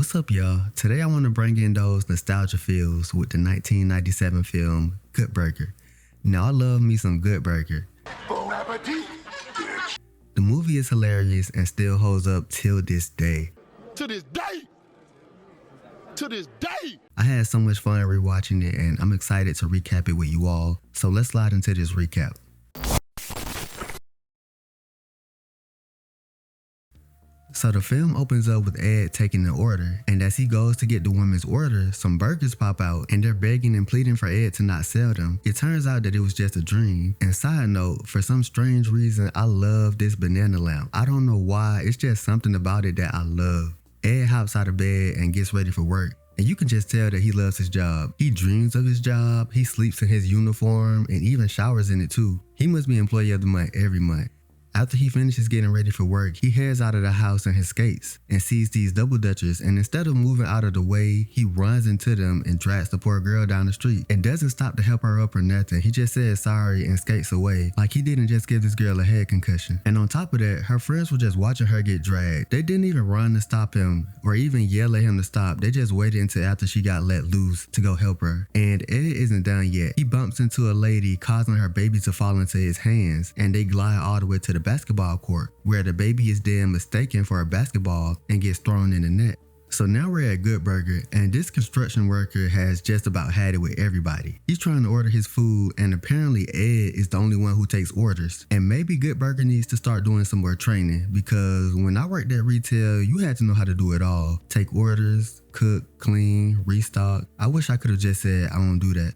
What's up, y'all? Today I want to bring in those nostalgia feels with the 1997 film Good Burger. Now I love me some Good Burger. Bon appetit, bitch. The movie is hilarious and still holds up till this day. To this day. To this day. I had so much fun rewatching it and I'm excited to recap it with you all. So let's slide into this recap. So the film opens up with Ed taking the order, and as he goes to get the woman's order, some burgers pop out and they're begging and pleading for Ed to not sell them. It turns out that it was just a dream. And side note, for some strange reason, I love this banana lamp. I don't know why, it's just something about it that I love. Ed hops out of bed and gets ready for work. And you can just tell that he loves his job. He dreams of his job, he sleeps in his uniform, and even showers in it too. He must be Employee of the Month every month. After he finishes getting ready for work, he heads out of the house in his skates and sees these double dutchers, and instead of moving out of the way, he runs into them and drags the poor girl down the street and doesn't stop to help her up or nothing. He just says sorry and skates away like he didn't just give this girl a head concussion. And on top of that, her friends were just watching her get dragged. They didn't even run to stop him or even yell at him to stop. They just waited until after she got let loose to go help her. And Ed isn't done yet. He bumps into a lady, causing her baby to fall into his hands, and they glide all the way to the basketball court where the baby is then mistaken for a basketball and gets thrown in the net. So now we're at Good Burger, and this construction worker has just about had it with everybody. He's trying to order his food, and apparently Ed is the only one who takes orders. And maybe Good Burger needs to start doing some more training, because when I worked at retail, you had to know how to do it all. Take orders, cook, clean, restock. I wish I could have just said I won't do that.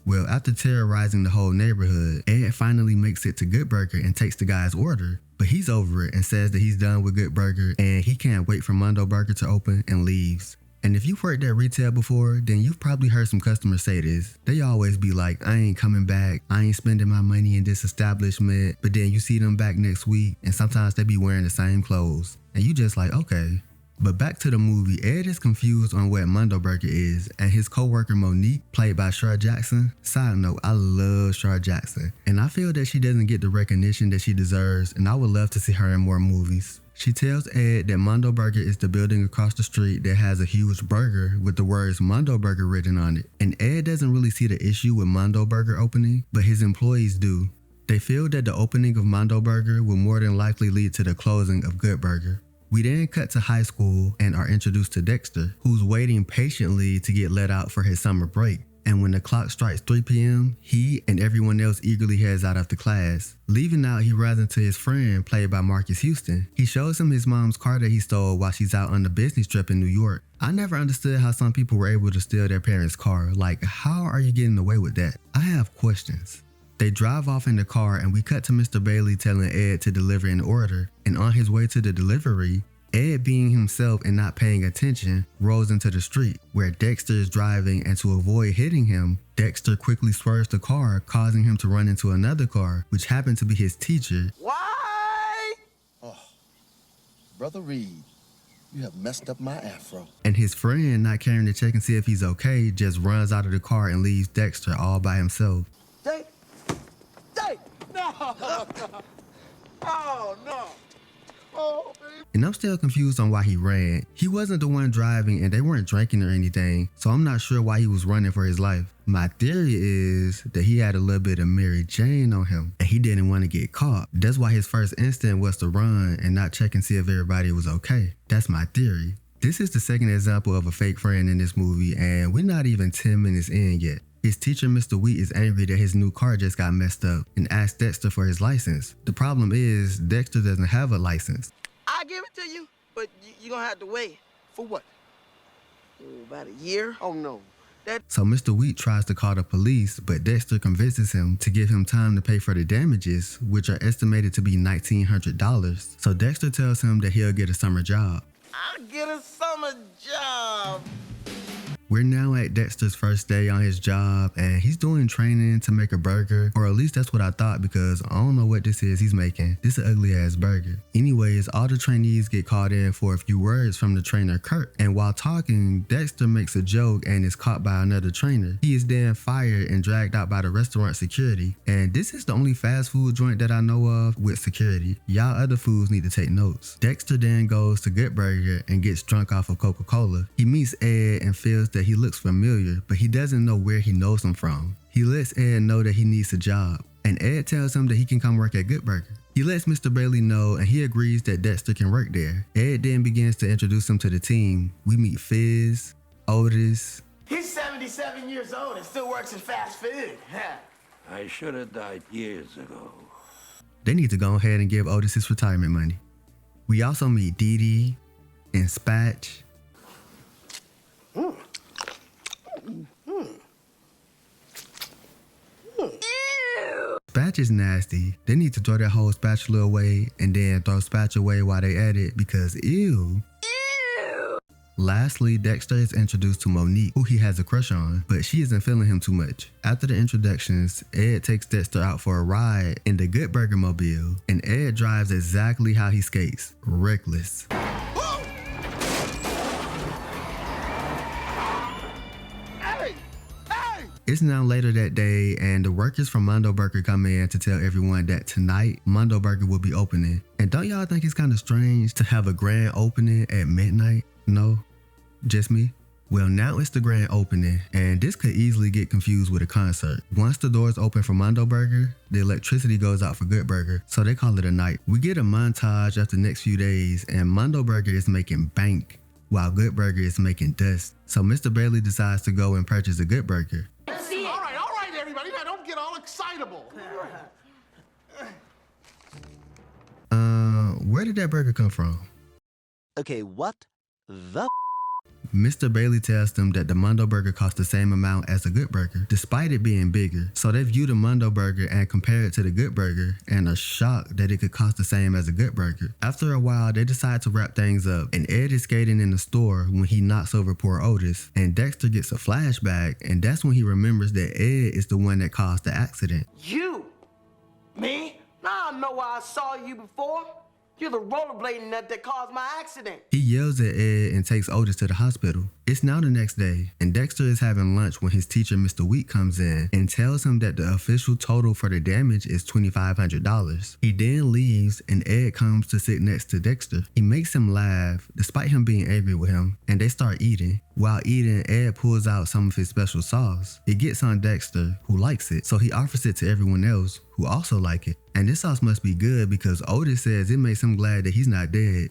Well, after terrorizing the whole neighborhood, Ed finally makes it to Good Burger and takes the guy's order, but he's over it and says that he's done with Good Burger and he can't wait for Mondo Burger to open and leaves. And if you've worked at retail before, then you've probably heard some customers say this. They always be like, I ain't coming back, I ain't spending my money in this establishment, but then you see them back next week and sometimes they be wearing the same clothes. And you just like, okay. But back to the movie, Ed is confused on what Mondo Burger is, and his co-worker Monique, played by Shar Jackson. Side note, I love Shar Jackson, and I feel that she doesn't get the recognition that she deserves, and I would love to see her in more movies. She tells Ed that Mondo Burger is the building across the street that has a huge burger with the words Mondo Burger written on it, and Ed doesn't really see the issue with Mondo Burger opening, but his employees do. They feel that the opening of Mondo Burger will more than likely lead to the closing of Good Burger. We then cut to high school and are introduced to Dexter, who's waiting patiently to get let out for his summer break. And when the clock strikes 3 p.m., he and everyone else eagerly heads out after class. Leaving out, he runs into his friend, played by Marcus Houston. He shows him his mom's car that he stole while she's out on a business trip in New York. I never understood how some people were able to steal their parents' car. Like, how are you getting away with that? I have questions. They drive off in the car and we cut to Mr. Bailey telling Ed to deliver an order, and on his way to the delivery, Ed, being himself and not paying attention, rolls into the street where Dexter is driving, and to avoid hitting him, Dexter quickly swerves the car, causing him to run into another car, which happened to be his teacher. Why? Oh, Brother Reed, you have messed up my afro. And his friend, not caring to check and see if he's okay, just runs out of the car and leaves Dexter all by himself. Dave! No! Oh, no! Oh, baby. And I'm still confused on why he ran. He wasn't the one driving and they weren't drinking or anything, so I'm not sure why he was running for his life. My theory is that he had a little bit of Mary Jane on him and he didn't want to get caught. That's why his first instinct was to run and not check and see if everybody was okay. That's my theory. This is the second example of a fake friend in this movie, and we're not even 10 minutes in yet. His teacher, Mr. Wheat, is angry that his new car just got messed up and asks Dexter for his license. The problem is, Dexter doesn't have a license. I'll give it to you, but you're gonna have to wait. For what? Oh, about a year. Oh, no. So Mr. Wheat tries to call the police, but Dexter convinces him to give him time to pay for the damages, which are estimated to be $1,900. So Dexter tells him that he'll get a summer job. I'll get a summer job. We're now at Dexter's first day on his job, and he's doing training to make a burger, or at least that's what I thought, because I don't know what this is he's making. This is an ugly ass burger. Anyways, all the trainees get called in for a few words from the trainer Kurt, and while talking, Dexter makes a joke and is caught by another trainer. He is then fired and dragged out by the restaurant security, and this is the only fast food joint that I know of with security. Y'all other foods need to take notes. Dexter then goes to Good Burger and gets drunk off of Coca-Cola. He meets Ed and feels that he looks familiar, but he doesn't know where he knows him from. He lets Ed know that he needs a job, and Ed tells him that he can come work at Good Burger. He lets Mr. Bailey know, and he agrees that Dexter can work there. Ed then begins to introduce him to the team. We meet Fizz, Otis. He's 77 years old and still works in fast food. I should have died years ago. They need to go ahead and give Otis his retirement money. We also meet Dee Dee and Spatch. Spatch is nasty. They need to throw that whole spatula away and then throw Spatch away while they at it, because ew. Lastly, Dexter is introduced to Monique, who he has a crush on, but she isn't feeling him too much. After the introductions, Ed takes Dexter out for a ride in the Good Burger Mobile, and Ed drives exactly how he skates, reckless. It's now later that day, and the workers from Mondo Burger come in to tell everyone that tonight, Mondo Burger will be opening. And don't y'all think it's kind of strange to have a grand opening at midnight? No? Just me? Well, now it's the grand opening, and this could easily get confused with a concert. Once the doors open for Mondo Burger, the electricity goes out for Good Burger, so they call it a night. We get a montage after the next few days, and Mondo Burger is making bank, while Good Burger is making dust. So Mr. Bailey decides to go and purchase a Good Burger. All right, everybody. Now don't get all excitable. Where did that burger come from? Okay, what the Mr. Bailey tells them that the Mondo Burger costs the same amount as the Good Burger, despite it being bigger. So they view the Mondo Burger and compare it to the Good Burger and are shocked that it could cost the same as a Good Burger. After a while, they decide to wrap things up, and Ed is skating in the store when he knocks over poor Otis, and Dexter gets a flashback, and that's when he remembers that Ed is the one that caused the accident. You? Me? Now I know why I saw you before. You're the rollerblading nut that caused my accident. He yells at Ed and takes Otis to the hospital. It's now the next day, and Dexter is having lunch when his teacher, Mr. Wheat, comes in and tells him that the official total for the damage is $2,500. He then leaves, and Ed comes to sit next to Dexter. He makes him laugh, despite him being angry with him, and they start eating. While eating, Ed pulls out some of his special sauce. It gets on Dexter, who likes it, so he offers it to everyone else, who also like it. And this sauce must be good because Otis says it makes him glad that he's not dead.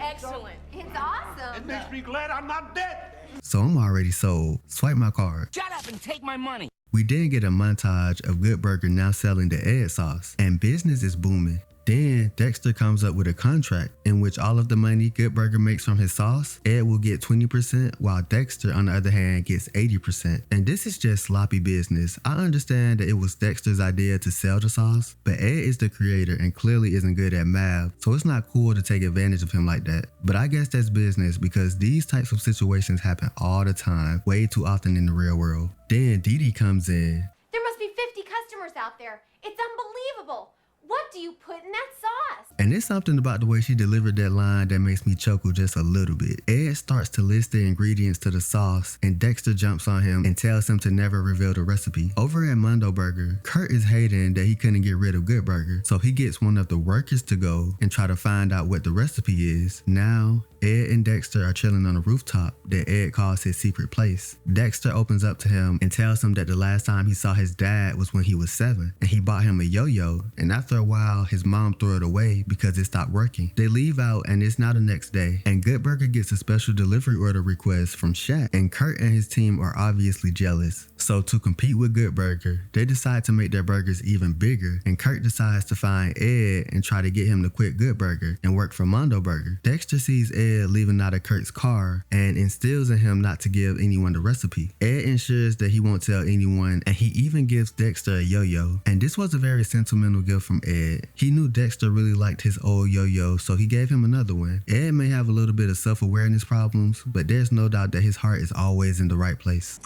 Excellent. It's awesome. It makes me glad I'm not dead. So I'm already sold. Swipe my card. Shut up and take my money. We then get a montage of Good Burger now selling the Ed sauce, and business is booming. Then Dexter comes up with a contract in which all of the money Good Burger makes from his sauce, Ed will get 20%, while Dexter, on the other hand, gets 80%. And this is just sloppy business. I understand that it was Dexter's idea to sell the sauce, but Ed is the creator and clearly isn't good at math, so it's not cool to take advantage of him like that. But I guess that's business because these types of situations happen all the time, way too often in the real world. Then Dee Dee comes in. There must be 50 customers out there. It's unbelievable. What do you put in that sauce? And there's something about the way she delivered that line that makes me chuckle just a little bit. Ed starts to list the ingredients to the sauce, and Dexter jumps on him and tells him to never reveal the recipe. Over at Mondo Burger, Kurt is hating that he couldn't get rid of Good Burger, so he gets one of the workers to go and try to find out what the recipe is. Now, Ed and Dexter are chilling on a rooftop that Ed calls his secret place. Dexter opens up to him and tells him that the last time he saw his dad was when he was 7, and he bought him a yo-yo, and after a while, his mom threw it away because it stopped working. They leave out, and it's now the next day, and Good Burger gets a special delivery order request from Shaq, and Kurt and his team are obviously jealous. So to compete with Good Burger, they decide to make their burgers even bigger, and Kurt decides to find Ed and try to get him to quit Good Burger and work for Mondo Burger. Dexter sees Ed Ed leaving out of Kurt's car and instills in him not to give anyone the recipe. Ed ensures that he won't tell anyone, and he even gives Dexter a yo-yo. And this was a very sentimental gift from Ed. He knew Dexter really liked his old yo-yo, so he gave him another one. Ed may have a little bit of self-awareness problems, but there's no doubt that his heart is always in the right place.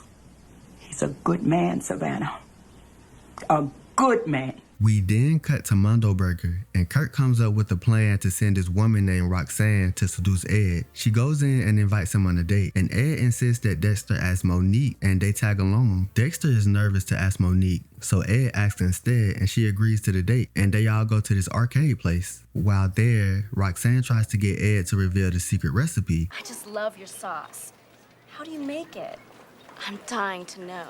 He's a good man, Savannah. A good man. We then cut to Mondo Burger, and Kurt comes up with a plan to send this woman named Roxanne to seduce Ed. She goes in and invites him on a date, and Ed insists that Dexter ask Monique, and they tag along. Dexter is nervous to ask Monique, so Ed asks instead, and she agrees to the date, and they all go to this arcade place. While there, Roxanne tries to get Ed to reveal the secret recipe. I just love your sauce. How do you make it? I'm dying to know.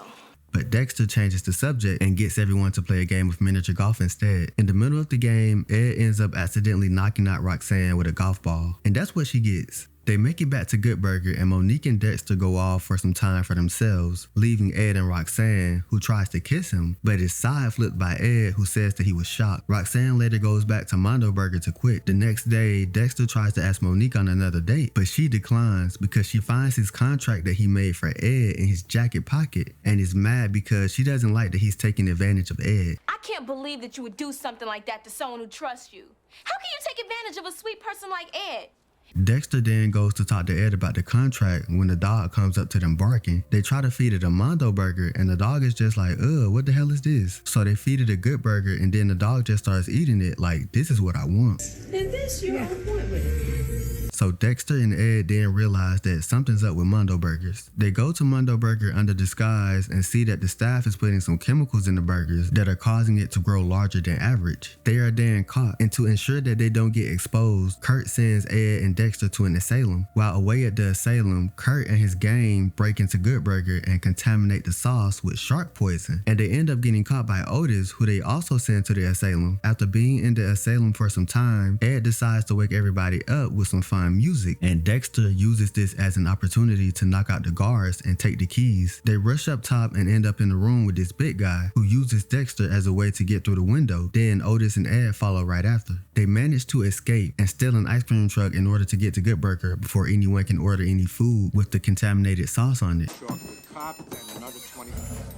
But Dexter changes the subject and gets everyone to play a game of miniature golf instead. In the middle of the game, Ed ends up accidentally knocking out Roxanne with a golf ball, and that's what she gets. They make it back to Good Burger, and Monique and Dexter go off for some time for themselves, leaving Ed and Roxanne, who tries to kiss him, but is side flipped by Ed, who says that he was shocked. Roxanne later goes back to Mondo Burger to quit. The next day, Dexter tries to ask Monique on another date, but she declines because she finds his contract that he made for Ed in his jacket pocket, and is mad because she doesn't like that he's taking advantage of Ed. I can't believe that you would do something like that to someone who trusts you. How can you take advantage of a sweet person like Ed? Dexter then goes to talk to Ed about the contract when the dog comes up to them barking. They try to feed it a Mondo Burger, and the dog is just like, ugh, what the hell is this? So they feed it a Good Burger, and then the dog just starts eating it like, this is what I want. And this you're on point with it. So Dexter and Ed then realize that something's up with Mondo Burgers. They go to Mondo Burger under disguise and see that the staff is putting some chemicals in the burgers that are causing it to grow larger than average. They are then caught, and to ensure that they don't get exposed, Kurt sends Ed and Dexter to an asylum. While away at the asylum, Kurt and his gang break into Good Burger and contaminate the sauce with shark poison, and they end up getting caught by Otis, who they also send to the asylum. After being in the asylum for some time, Ed decides to wake everybody up with some fun music, and Dexter uses this as an opportunity to knock out the guards and take the keys. They rush up top and end up in the room with this big guy who uses Dexter as a way to get through the window. Then Otis and Ed follow right after. They manage to escape and steal an ice cream truck in order to get to Good Burger before anyone can order any food with the contaminated sauce on it.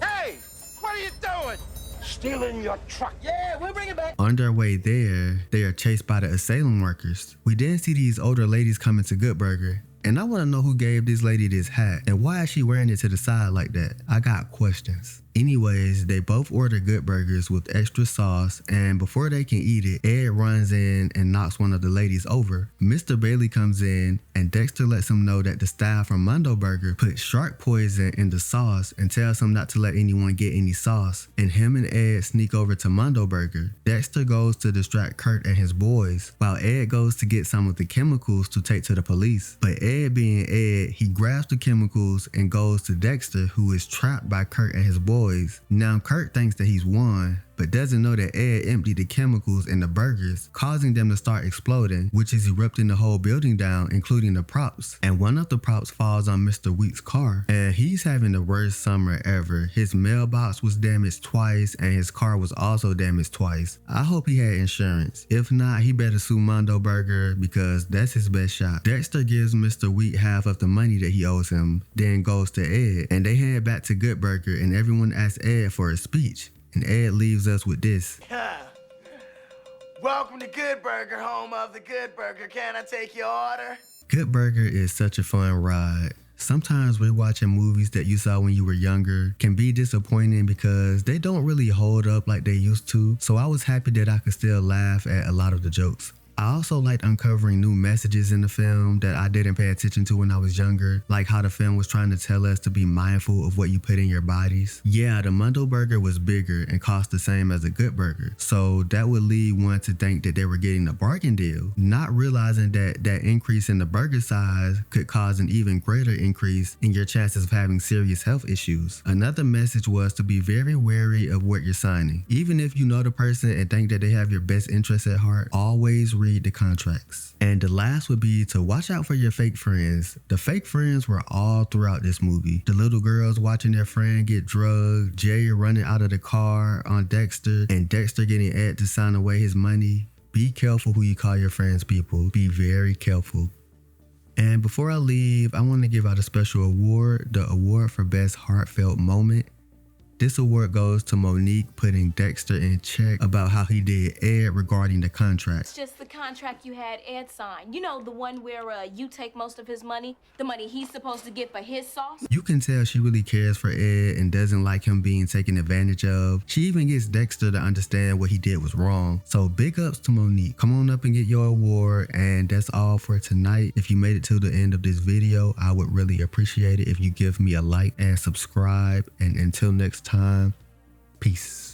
Hey, what are you doing? Stealing your truck. Yeah, we'll bring it back. On their way there, they are chased by the asylum workers. We then see these older ladies coming to Good Burger, and I want to know who gave this lady this hat and why is she wearing it to the side like that? I got questions. Anyways, they both order Good Burgers with extra sauce, and before they can eat it, Ed runs in and knocks one of the ladies over. Mr. Bailey comes in, and Dexter lets him know that the staff from Mondo Burger put shark poison in the sauce and tells him not to let anyone get any sauce, and him and Ed sneak over to Mondo Burger. Dexter goes to distract Kurt and his boys, while Ed goes to get some of the chemicals to take to the police. But Ed being Ed, he grabs the chemicals and goes to Dexter, who is trapped by Kurt and his boys. Now Kurt thinks that he's won, but doesn't know that Ed emptied the chemicals in the burgers, causing them to start exploding, which is erupting the whole building down, including the props. And one of the props falls on Mr. Weeks' car, and he's having the worst summer ever. His mailbox was damaged twice, and his car was also damaged twice. I hope he had insurance. If not, he better sue Mondo Burger because that's his best shot. Dexter gives Mr. Wheat half of the money that he owes him, then goes to Ed, and they head back to Good Burger, and everyone asks Ed for a speech. And Ed leaves us with this. Welcome to Good Burger, home of the Good Burger. Can I take your order? Good Burger is such a fun ride. Sometimes rewatching movies that you saw when you were younger can be disappointing because they don't really hold up like they used to. So I was happy that I could still laugh at a lot of the jokes. I also liked uncovering new messages in the film that I didn't pay attention to when I was younger, like how the film was trying to tell us to be mindful of what you put in your bodies. Yeah, the Mondo Burger was bigger and cost the same as a Good Burger, so that would lead one to think that they were getting a bargain deal, not realizing that that increase in the burger size could cause an even greater increase in your chances of having serious health issues. Another message was to be very wary of what you're signing. Even if you know the person and think that they have your best interests at heart, always read the contracts. And the last would be to watch out for your fake friends. The fake friends were all throughout this movie. The little girls watching their friend get drugged, Jay running out of the car on Dexter, and Dexter getting Ed to sign away his money. Be careful who you call your friends, people. Be very careful. And before I leave, I want to give out a special award, the award for best heartfelt moment. This award goes to Monique putting Dexter in check about how he did Ed regarding the contract. It's just the contract you had Ed sign. You know, the one where you take most of his money, the money he's supposed to get for his sauce. You can tell she really cares for Ed and doesn't like him being taken advantage of. She even gets Dexter to understand what he did was wrong. So big ups to Monique. Come on up and get your award. And that's all for tonight. If you made it to the end of this video, I would really appreciate it if you give me a like and subscribe. And until next time, peace.